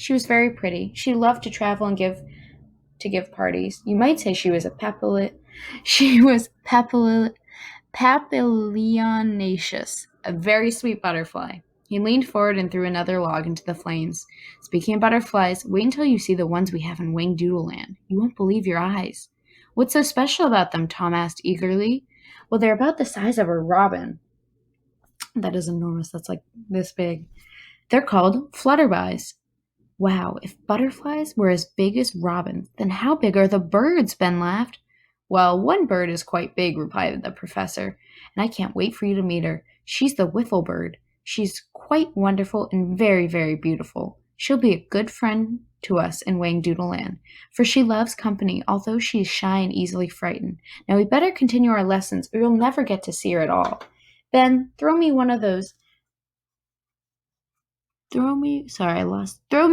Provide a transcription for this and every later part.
She was very pretty. She loved to travel and give parties. You might say she was papilionaceous, a very sweet butterfly. He leaned forward and threw another log into the flames. Speaking of butterflies, wait until you see the ones we have in Whangdoodle Land. You won't believe your eyes. What's so special about them? Tom asked eagerly. Well, they're about the size of a robin. That is enormous. That's like this big. They're called flutterbys. Wow, if butterflies were as big as robins, then how big are the birds? Ben laughed. Well, one bird is quite big, replied the professor, and I can't wait for you to meet her. She's the whiffle bird. She's quite wonderful and very, very beautiful. She'll be a good friend to us in Whangdoodle Land, for she loves company, although she is shy and easily frightened. Now we'd better continue our lessons, or you'll never get to see her at all. Ben, throw me one of those Throw me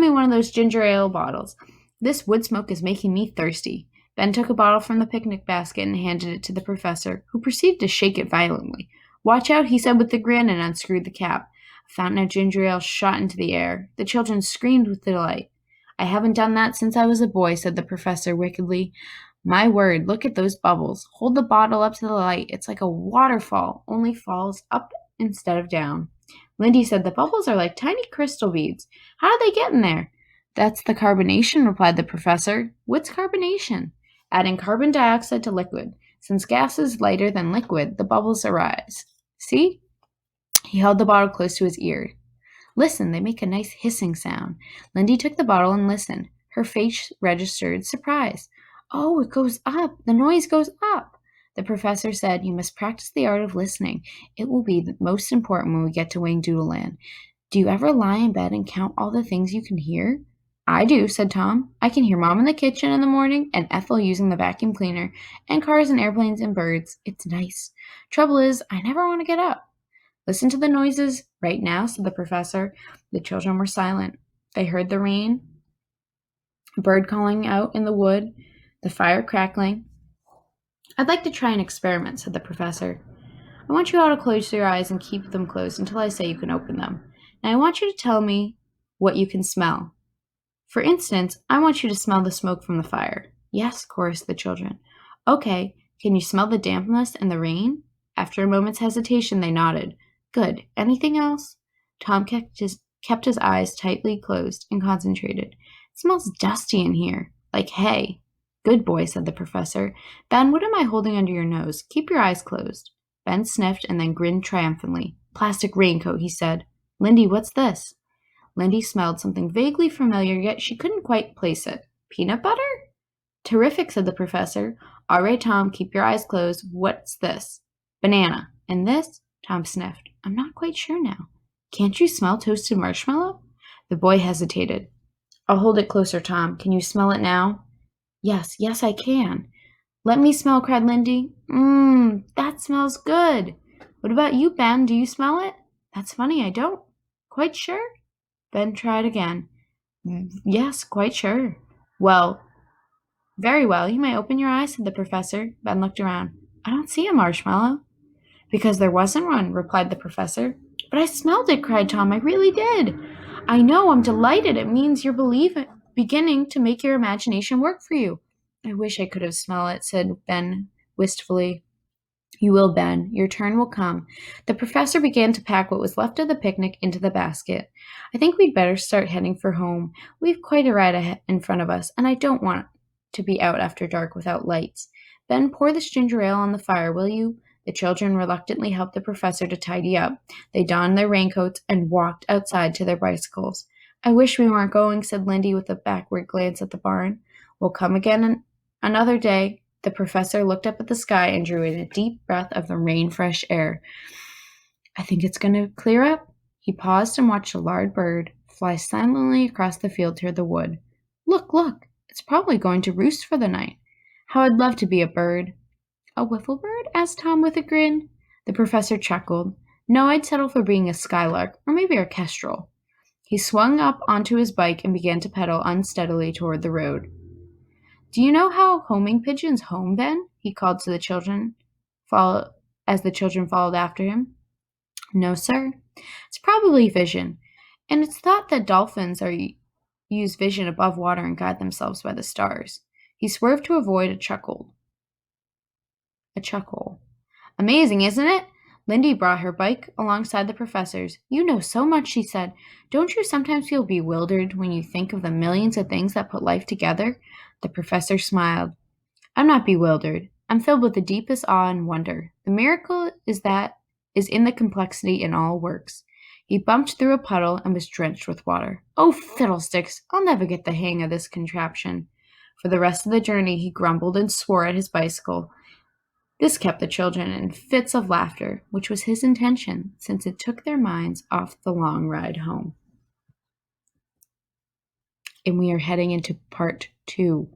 one of those ginger ale bottles. This wood smoke is making me thirsty. Ben took a bottle from the picnic basket and handed it to the professor, who proceeded to shake it violently. Watch out, he said with a grin, and unscrewed the cap. A fountain of ginger ale shot into the air. The children screamed with delight. I haven't done that since I was a boy, said the professor wickedly. My word, look at those bubbles. Hold the bottle up to the light. It's like a waterfall, only falls up instead of down. Lindy said the bubbles are like tiny crystal beads. How do they get in there? That's the carbonation, replied the professor. What's carbonation? Adding carbon dioxide to liquid. Since gas is lighter than liquid, the bubbles arise. See? He held the bottle close to his ear. Listen, they make a nice hissing sound. Lindy took the bottle and listened. Her face registered surprise. Oh, it goes up. The noise goes up. The professor said, you must practice the art of listening. It will be the most important when we get to Whangdoodle Land. Do you ever lie in bed and count all the things you can hear? I do, said Tom. I can hear Mom in the kitchen in the morning, and Ethel using the vacuum cleaner, and cars and airplanes and birds. It's nice. Trouble is, I never want to get up. Listen to the noises right now, said the professor. The children were silent. They heard the rain, a bird calling out in the wood, the fire crackling. I'd like to try an experiment, said the professor. I want you all to close your eyes and keep them closed until I say you can open them. Now I want you to tell me what you can smell. For instance, I want you to smell the smoke from the fire. Yes, chorused the children. Okay, can you smell the dampness and the rain? After a moment's hesitation, they nodded. Good. Anything else? Tom kept his eyes tightly closed and concentrated. It smells dusty in here, like hay. Good boy, said the professor. Ben, what am I holding under your nose? Keep your eyes closed. Ben sniffed and then grinned triumphantly. Plastic raincoat, he said. Lindy, what's this? Lindy smelled something vaguely familiar, yet she couldn't quite place it. Peanut butter? Terrific, said the professor. All right, Tom, keep your eyes closed. What's this? Banana. And this? Tom sniffed. I'm not quite sure now. Can't you smell toasted marshmallow? The boy hesitated. I'll hold it closer, Tom. Can you smell it now? Yes, I can. Let me smell, cried Lindy. That smells good. What about you, Ben? Do you smell it? That's funny, I don't. Quite sure? Ben tried again. Yes, quite sure. Well, very well. You may open your eyes, said the professor. Ben looked around. I don't see a marshmallow. Because there wasn't one, replied the professor. But I smelled it, cried Tom. I really did. I know, I'm delighted. It means you're beginning to make your imagination work for you. I wish I could have smelled it, said Ben wistfully. You will, Ben. Your turn will come. The professor began to pack what was left of the picnic into the basket. I think we'd better start heading for home. We've quite a ride in front of us, and I don't want to be out after dark without lights. Ben, pour this ginger ale on the fire, will you? The children reluctantly helped the professor to tidy up. They donned their raincoats and walked outside to their bicycles. I wish we weren't going, said Lindy with a backward glance at the barn. We'll come again another day. The professor looked up at the sky and drew in a deep breath of the rain-fresh air. I think it's going to clear up. He paused and watched a large bird fly silently across the field toward the wood. Look, it's probably going to roost for the night. How I'd love to be a bird. A wiffle bird? Asked Tom with a grin. The professor chuckled. No, I'd settle for being a skylark, or maybe a kestrel. He swung up onto his bike and began to pedal unsteadily toward the road. Do you know how homing pigeons home, Ben? He called to the children, as the children followed after him. No, sir. It's probably vision, and it's thought that dolphins use vision above water and guide themselves by the stars. He swerved to avoid a chuckle. Amazing, isn't it? Lindy brought her bike alongside the professor's. You know so much, she said. Don't you sometimes feel bewildered when you think of the millions of things that put life together? The professor smiled. I'm not bewildered. I'm filled with the deepest awe and wonder. The miracle is in the complexity in all works. He bumped through a puddle and was drenched with water. Oh, fiddlesticks! I'll never get the hang of this contraption. For the rest of the journey he grumbled and swore at his bicycle. This kept the children in fits of laughter, which was his intention, since it took their minds off the long ride home. And we are heading into part 2.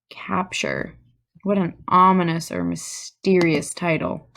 Capture. What an ominous or mysterious title.